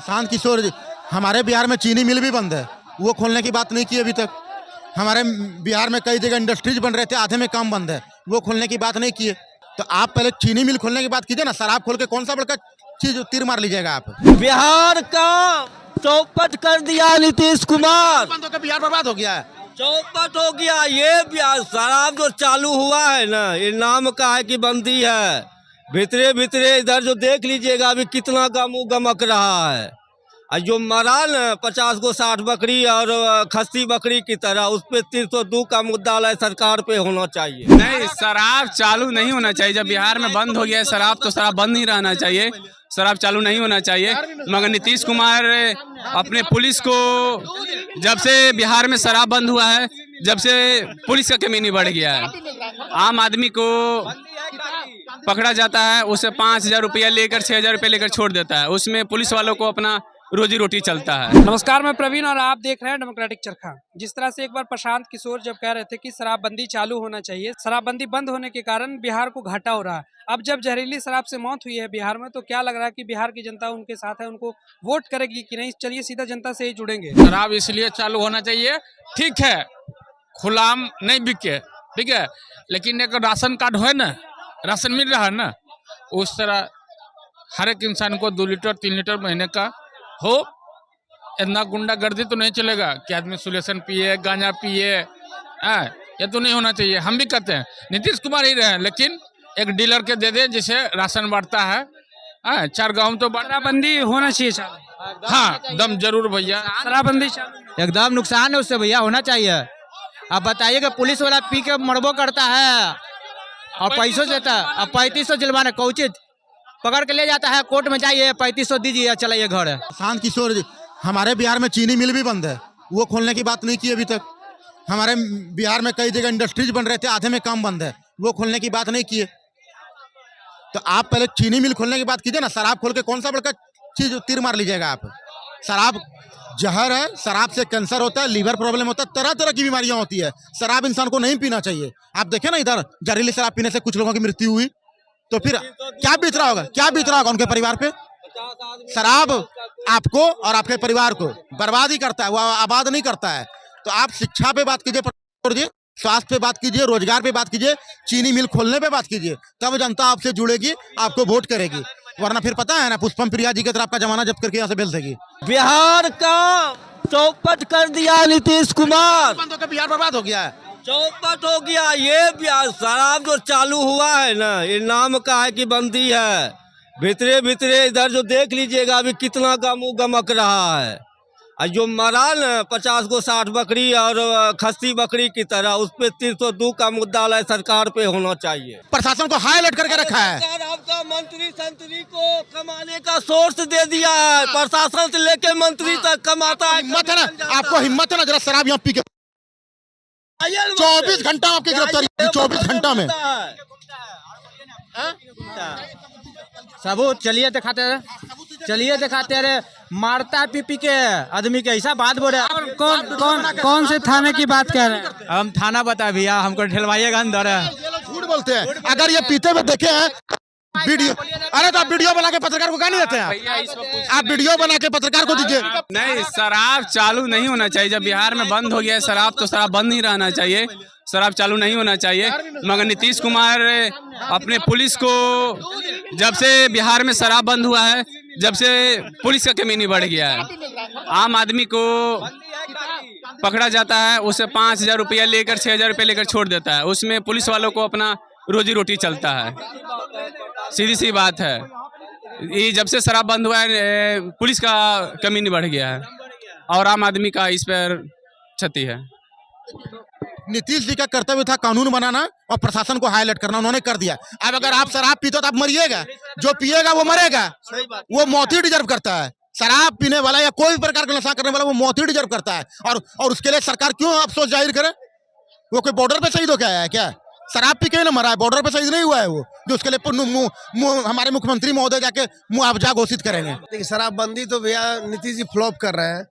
प्रशांत किशोर जी, हमारे बिहार में चीनी मिल भी बंद है, वो खोलने की बात नहीं की अभी तक। हमारे बिहार में कई जगह इंडस्ट्रीज बन रहे थे, आधे में काम बंद है, वो खोलने की बात नहीं किए। तो आप पहले चीनी मिल खोलने की बात कीजिए ना। शराब खोल के कौन सा बड़का चीज तीर मार लीजिएगा आप। बिहार का चौपट कर दिया नीतीश कुमार। बंद होकर बिहार बर्बाद हो गया है। चौपट हो गया। ये बिहार शराब जो चालू हुआ है ना, ये नाम का है कि बंदी है। भीतरे भीतरे इधर जो देख लीजिएगा अभी कितना का मुंह गमक रहा है। और जो मरा न 50 को 60 बकरी और खस्सी बकरी की तरह, उस पे 302 का मुद्दा सरकार पे होना चाहिए। नहीं, शराब चालू नहीं होना चाहिए। जब बिहार में बंद हो गया है शराब, तो शराब बंद ही रहना चाहिए, शराब चालू नहीं होना चाहिए। मगर नीतीश कुमार अपने पुलिस को, जब से बिहार में शराब बंद हुआ है, जब से पुलिस का कमी नहीं बढ़ गया है। आम आदमी को पकड़ा जाता है, उसे 5,000 रुपया लेकर 6,000 रुपया लेकर छोड़ देता है। उसमें पुलिस वालों को अपना रोजी रोटी चलता है। नमस्कार, मैं प्रवीण और आप देख रहे हैं डेमोक्रेटिक चरखा। जिस तरह से एक बार प्रशांत किशोर जब कह रहे थे कि शराबबंदी चालू होना चाहिए, शराबबंदी बंद होने के कारण बिहार को घाटा हो रहा है। अब जब जहरीली शराब से मौत हुई है बिहार में, तो क्या लग रहा है कि बिहार की जनता उनके साथ है, उनको वोट करेगी कि नहीं? चलिए सीधा जनता से ही जुड़ेंगे। शराब इसलिए चालू होना चाहिए, ठीक है, खुलाम नहीं बिके, ठीक है, लेकिन एक राशन कार्ड है ना, राशन मिल रहा है ना, उस तरह हर एक इंसान को 2 लीटर 3 लीटर महीने का हो। इतना गुंडागर्दी तो नहीं चलेगा कि आदमी सुलेशन पिए, गांजा पिए, ये तो नहीं होना चाहिए। हम भी कहते हैं नीतीश कुमार ही रहे, लेकिन एक डीलर के दे दे जिसे राशन बांटता है। 4 गाँव तो शराबबंदी होना चाहिए चालू। हाँ, दम जरूर भैया, शराबबंदी चालू एकदम नुकसान है उससे भैया, होना चाहिए। अब बताइए कि पुलिस वाला पी के मरबो करता है और पैसों देता है। अब 3500 जुर्माना कौचित पकड़ के ले जाता है, कोर्ट में जाइए 3500 दीजिए, चलाइए घर। प्रशांत किशोर जी, हमारे बिहार में चीनी मिल भी बंद है, वो खोलने की बात नहीं की अभी तक। हमारे बिहार में कई जगह इंडस्ट्रीज बन रहे थे, आधे में काम बंद है, वो खोलने की बात नहीं किए। तो आप पहले चीनी मिल खोलने की बात कीजिए ना। शराब खोल के कौन सा बड़का चीज तीर मार लीजिएगा आप। शराब जहर है, शराब से कैंसर होता है, लीवर प्रॉब्लम होता है, तरह तरह की बीमारियां होती है। शराब इंसान को नहीं पीना चाहिए। आप देखें ना, इधर जहरीली शराब पीने से कुछ लोगों की मृत्यु हुई, तो फिर क्या बीत रहा होगा, क्या बीत रहा होगा उनके परिवार पे। शराब आपको और आपके परिवार को बर्बाद ही करता है, वो आबाद नहीं करता है। तो आप शिक्षा पे बात कीजिए, स्वास्थ्य पे बात कीजिए, रोजगार पे बात कीजिए, चीनी मिल खोलने पे बात कीजिए, तब जनता आपसे जुड़ेगी, आपको वोट करेगी। वरना फिर पता है ना, पुष्पम प्रिया जी की तरह आपका जमाना जब्त करके यहाँ से भेज देगी। बिहार का चौपट कर दिया नीतीश कुमार। बंद होकर बिहार बर्बाद हो गया है। चौपट हो गया। ये बिहार शराब जो चालू हुआ है ना, ये नाम का है कि बंदी है। भीतरे भीतरे इधर जो देख लीजिएगा अभी कितना का मुंह गमक रहा है। और जो मरा न 50 को 60 बकरी और खस्सी बकरी की तरह, उस पे 302 का मुद्दा सरकार पे होना चाहिए। प्रशासन को हाई अलर्ट करके रखा है। सरकार आपका मंत्री संतरी को कमाने का सोर्स दे दिया है। प्रशासन से लेके मंत्री तक कमाता है। हिम्मत है ना, आपको हिम्मत है ना, जरा शराब यहाँ पी के 24 घंटा आपकी गिरफ्तारी, 24 घंटा में। सबूत चलिए दिखाते हैं, चलिए दिखाते। अरे मारता है पी के आदमी के, ऐसा बात बोल रहे। कौन से थाने की बात कर रहे हैं? हम थाना बता भैया, हमको ढलवाइएगा अंदर। झूठ बोलते हैं। अगर ये पीते हुए देखे हैं वीडियो, अरे तो आप वीडियो बना के पत्रकार को कहा नहीं देते हैं? आप वीडियो बना के पत्रकार को दीजिए। नहीं, शराब चालू नहीं होना चाहिए। जब बिहार में बंद हो गया है शराब, तो शराब बंद ही रहना चाहिए, शराब चालू नहीं होना चाहिए। मगर नीतीश कुमार अपने पुलिस को, जब से बिहार में शराब बंद हुआ है, जब से पुलिस का कमी नहीं बढ़ गया है। आम आदमी को पकड़ा जाता है, उसे 5,000 रुपया लेकर 6,000 रुपया लेकर छोड़ देता है। उसमें पुलिस वालों को अपना रोजी रोटी चलता है। सीधी सी बात है, ये जब से शराब बंद हुआ है पुलिस का कमी नहीं बढ़ गया है और आम आदमी का इस पर क्षति है। नीतीश जी का कर्तव्य था कानून बनाना और प्रशासन को हाईलाइट करना, उन्होंने कर दिया। अब अगर आप शराब पीते हो तो आप मरिएगा, जो पिएगा वो मरेगा, वो मौत ही डिजर्व करता है। शराब पीने वाला या कोई प्रकार का नशा करने वाला वो मौत ही डिजर्व करता है। और उसके लिए सरकार क्यों अफसोस जाहिर करे? वो कोई बॉर्डर पे शहीद हो के आया है क्या? शराब पी के ना मरा है, बॉर्डर पे शहीद नहीं हुआ है वो, जो उसके लिए हमारे मुख्यमंत्री महोदय जाके मुआवजा घोषित करेंगे। देखिए, शराबबंदी तो भैया नीतीश जी फ्लॉप कर रहे हैं,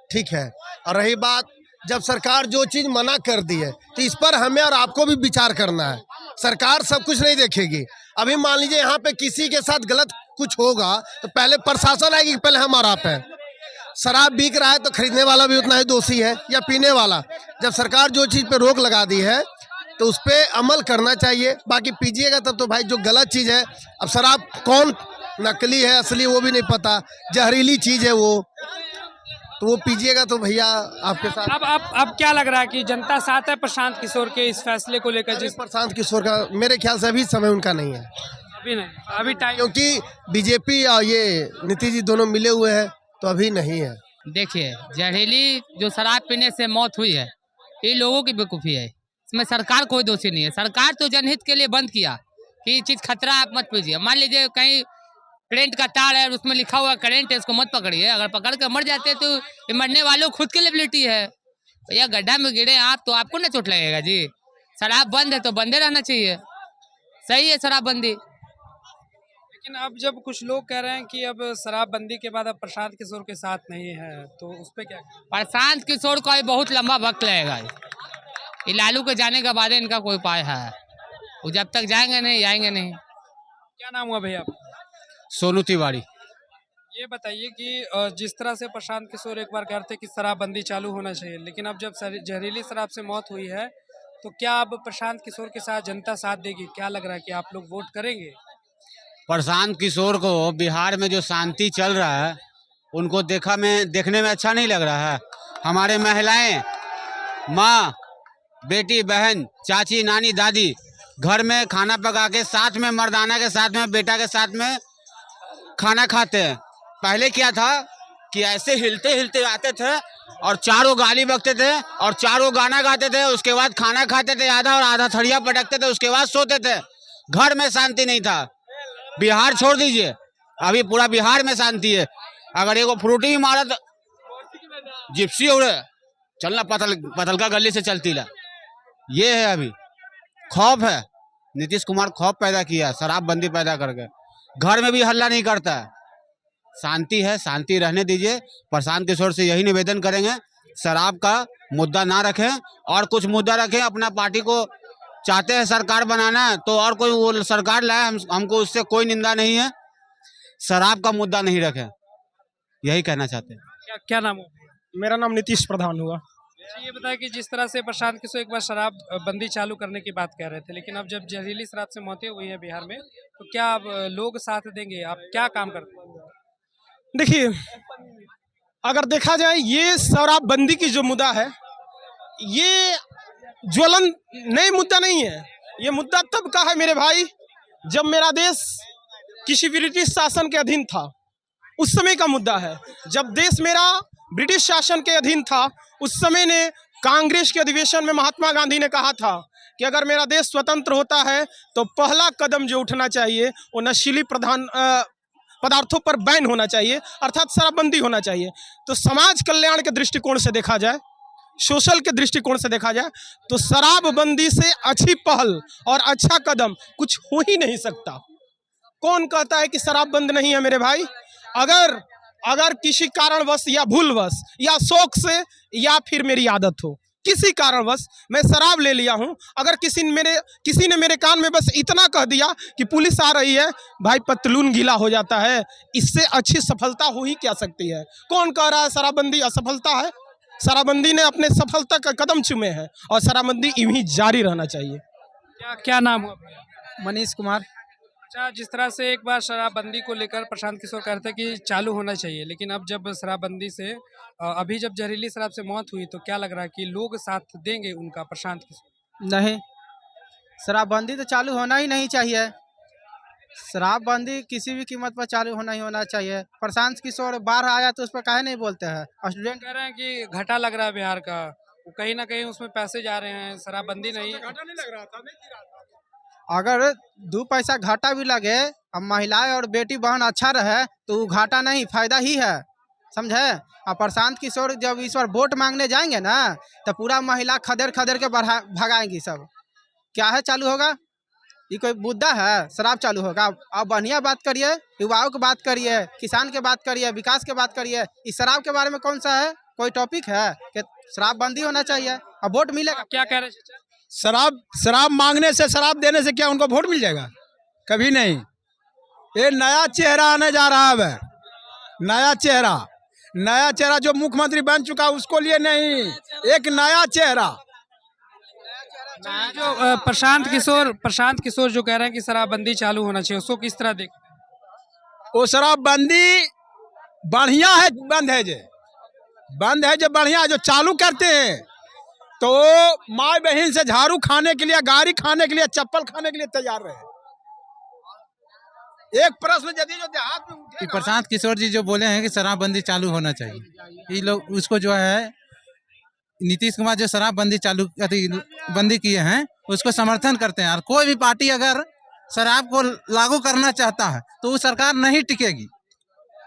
ठीक है। और रही बात, जब सरकार जो चीज मना कर दी है तो इस पर हमें और आपको भी विचार करना है। सरकार सब कुछ नहीं देखेगी। अभी मान लीजिए यहाँ पे किसी के साथ गलत कुछ होगा तो पहले प्रशासन आएगी कि पहले हम आरोप है। शराब बिक रहा है तो खरीदने वाला भी उतना ही दोषी है या पीने वाला। जब सरकार जो चीज़ पे रोक लगा दी है तो उस पर अमल करना चाहिए। बाकी पीजिएगा तब तो भाई जो गलत चीज़ है, अब शराब कौन नकली है असली वो भी नहीं पता, जहरीली चीज़ है वो, तो वो पीजिएगा तो भैया आपके साथ। अब क्या लग रहा है कि जनता साथ है प्रशांत किशोर के इस फैसले को लेकर? जिस प्रशांत किशोर का मेरे ख्याल से अभी समय उनका नहीं है, अभी नहीं, अभी टाइम, क्योंकि बीजेपी और ये नीतीश जी दोनों मिले हुए हैं तो अभी नहीं है। देखिए, जहरीली जो शराब पीने से मौत हुई है ये लोगों की बेवकूफ़ी है, इसमें सरकार कोई दोषी नहीं है। सरकार तो जनहित के लिए बंद किया कि ये चीज़ खतरा, आप मत पीजिए। मान लीजिए कहीं करेंट का तार है और उसमें लिखा हुआ करेंट है, इसको मत पकड़िए। अगर पकड़ कर मर जाते तो ये मरने वालों खुद की लिबिलिटी है। भैया गड्ढा में गिरे आप तो आपको ना चोट लगेगा जी। शराब बंद है तो बंदे रहना चाहिए, सही है शराबबंदी। लेकिन अब जब कुछ लोग कह रहे हैं कि अब शराबबंदी के बाद अब प्रशांत किशोर के साथ नहीं है, तो उस पर क्या? प्रशांत किशोर का बहुत लंबा वक्त लगेगा। ये लालू के जाने के बाद इनका कोई उपाय है, वो जब तक जाएंगे नहीं आएंगे नहीं। क्या नाम हुआ भैया? सोनू तिवारी। ये बताइए कि जिस तरह से प्रशांत किशोर एक बार कह रहे थे कि शराबबंदी चालू होना चाहिए, लेकिन अब जब जहरीली शराब से मौत हुई है तो क्या अब प्रशांत किशोर के साथ जनता साथ देगी? क्या लग रहा है कि आप लोग वोट करेंगे? प्रशांत किशोर को बिहार में जो शांति चल रहा है उनको देखने में अच्छा नहीं लग रहा है। हमारे महिलाएं, माँ, बेटी, बहन, चाची, नानी, दादी घर में खाना पका के साथ में मर्दाना के साथ में बेटा के साथ में खाना खाते हैं। पहले क्या था कि ऐसे हिलते हिलते आते थे और चारों गाली बकते थे और चारों गाना गाते थे, उसके बाद खाना खाते थे आधा और आधा थड़िया पटकते थे, उसके बाद सोते थे। घर में शांति नहीं था। बिहार छोड़ दीजिए, अभी पूरा बिहार में शांति है। अगर एगो फ्रूटी भी मारा तो जिप्सी उड़े चलना पतलका गली से चलती ला। ये है अभी खौफ है। नीतीश कुमार खौफ पैदा किया शराबबंदी पैदा करके। घर में भी हल्ला नहीं करता है, शांति है, शांति रहने दीजिए। प्रशांत किशोर से यही निवेदन करेंगे, शराब का मुद्दा ना रखें और कुछ मुद्दा रखें। अपना पार्टी को चाहते हैं सरकार बनाना है तो और कोई वो सरकार लाए, हमको उससे कोई निंदा नहीं है। शराब का मुद्दा नहीं रखें, यही कहना चाहते हैं। क्या नाम हुआ? मेरा नाम नीतीश प्रधान हुआ। अच्छा, ये बताया कि जिस तरह से प्रशांत किशोर एक बार शराब बंदी चालू करने की बात कह रहे थे, लेकिन अब जब जहरीली शराब से मौतें हुई है बिहार में, तो क्या अब लोग साथ देंगे? आप क्या काम करते हैं? देखिए, अगर देखा जाए ये शराबबंदी की जो मुद्दा है ये ज्वलन नई मुद्दा नहीं है। ये मुद्दा तब का है मेरे भाई जब मेरा देश किसी ब्रिटिश शासन के अधीन था, उस समय का मुद्दा है। जब देश मेरा ब्रिटिश शासन के अधीन था उस समय ने कांग्रेस के अधिवेशन में महात्मा गांधी ने कहा था कि अगर मेरा देश स्वतंत्र होता है तो पहला कदम जो उठना चाहिए वो नशीली पदार्थों पर बैन होना चाहिए, अर्थात शराबबंदी होना चाहिए। तो समाज कल्याण के दृष्टिकोण से देखा जाए, सोशल के दृष्टिकोण से देखा जाए तो शराबबंदी से अच्छी पहल और अच्छा कदम कुछ हो ही नहीं सकता। कौन कहता है कि शराब बंद नहीं है मेरे भाई? अगर किसी कारणवश या भूलवश या शौक से या फिर मेरी आदत हो, किसी कारणवश मैं शराब ले लिया हूं, अगर किसी ने मेरे कान में बस इतना कह दिया कि पुलिस आ रही है, भाई पतलून गीला हो जाता है। इससे अच्छी सफलता हो ही क्या सकती है? कौन कह रहा है शराबबंदी असफलता है? शराबबंदी ने अपने सफलता का कदम चूमे हैं और शराबबंदी यूं ही जारी रहना चाहिए। क्या नाम हुआ? मनीष कुमार। अच्छा, जिस तरह से एक बार शराबबंदी को लेकर प्रशांत किशोर कह रहे थे कि चालू होना चाहिए, लेकिन अब जब शराबबंदी से अभी जब जहरीली शराब से मौत हुई तो क्या लग रहा है कि लोग साथ देंगे उनका प्रशांत किशोर? नहीं, शराबबंदी तो चालू होना ही नहीं चाहिए। शराबबंदी किसी भी कीमत पर चालू होना चाहिए। प्रशांत किशोर बाहर आया तो उस पर काहे नहीं बोलते हैं? स्टूडेंट कह रहे हैं कि घाटा लग रहा है बिहार का, वो कहीं ना कहीं उसमें पैसे जा रहे हैं, शराबबंदी नहीं। घाटा नहीं लग रहा था, नहीं गिरा था। अगर 2 पैसा घाटा भी लगे, अब महिलाएं और बेटी बहन अच्छा रहे तो घाटा नहीं फायदा ही है, समझे? और प्रशांत किशोर जब इस बार वोट मांगने जाएंगे ना तो पूरा महिला खदेड़ के भगाएंगी सब। क्या है चालू होगा? ये कोई मुद्दा है? शराब चालू होगा? आप बढ़िया बात करिए, युवाओं की बात करिए, किसान के बात करिए, विकास के बात करिए। इस शराब के बारे में कौन सा है कोई टॉपिक है कि शराबबंदी होना चाहिए और वोट मिलेगा? क्या कह रहे हैं? शराब मांगने से, शराब देने से क्या उनको वोट मिल जाएगा? कभी नहीं। ये नया चेहरा आने जा रहा है, नया चेहरा जो मुख्यमंत्री बन चुका उसको लिए नहीं, एक नया चेहरा। जो प्रशांत किशोर जो कह रहे हैं कि शराबबंदी चालू होना चाहिए, उसको किस तरह देख? वो शराबबंदी बढ़िया है, बंद है जो बढ़िया है, जो चालू करते हैं तो माँ बहन से झाड़ू खाने के लिए, गाड़ी खाने के लिए, चप्पल खाने के लिए तैयार रहे। एक प्रश्न यदि जो देहात में उठे कि प्रशांत किशोर जी जो बोले हैं कि शराबबंदी चालू होना चाहिए, ये लोग उसको जो है नीतीश कुमार जो शराबबंदी बंदी किए हैं उसको समर्थन करते हैं। और कोई भी पार्टी अगर शराब को लागू करना चाहता है तो वो सरकार नहीं टिकेगी।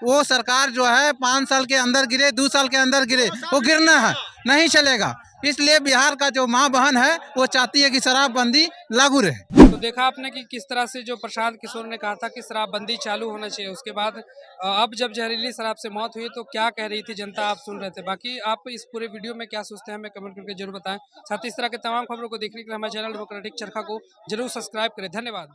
वो सरकार जो है 5 साल के अंदर गिरे, 2 साल के अंदर गिरे, वो गिरना है, नहीं चलेगा। इसलिए बिहार का जो माँ बहन है वो चाहती है कि शराबबंदी लागू रहे। तो देखा आपने कि किस तरह से जो प्रशांत किशोर ने कहा था कि शराबबंदी चालू होना चाहिए, उसके बाद अब जब जहरीली शराब से मौत हुई तो क्या कह रही थी जनता, आप सुन रहे थे। बाकी आप इस पूरे वीडियो में क्या सोचते हैं हमें कमेंट करके जरूर बताएं। साथ ही इस तरह के तमाम खबरों को देखने के लिए हमारे चैनल डेमोक्रेटिक चरखा को जरूर सब्सक्राइब करें। धन्यवाद।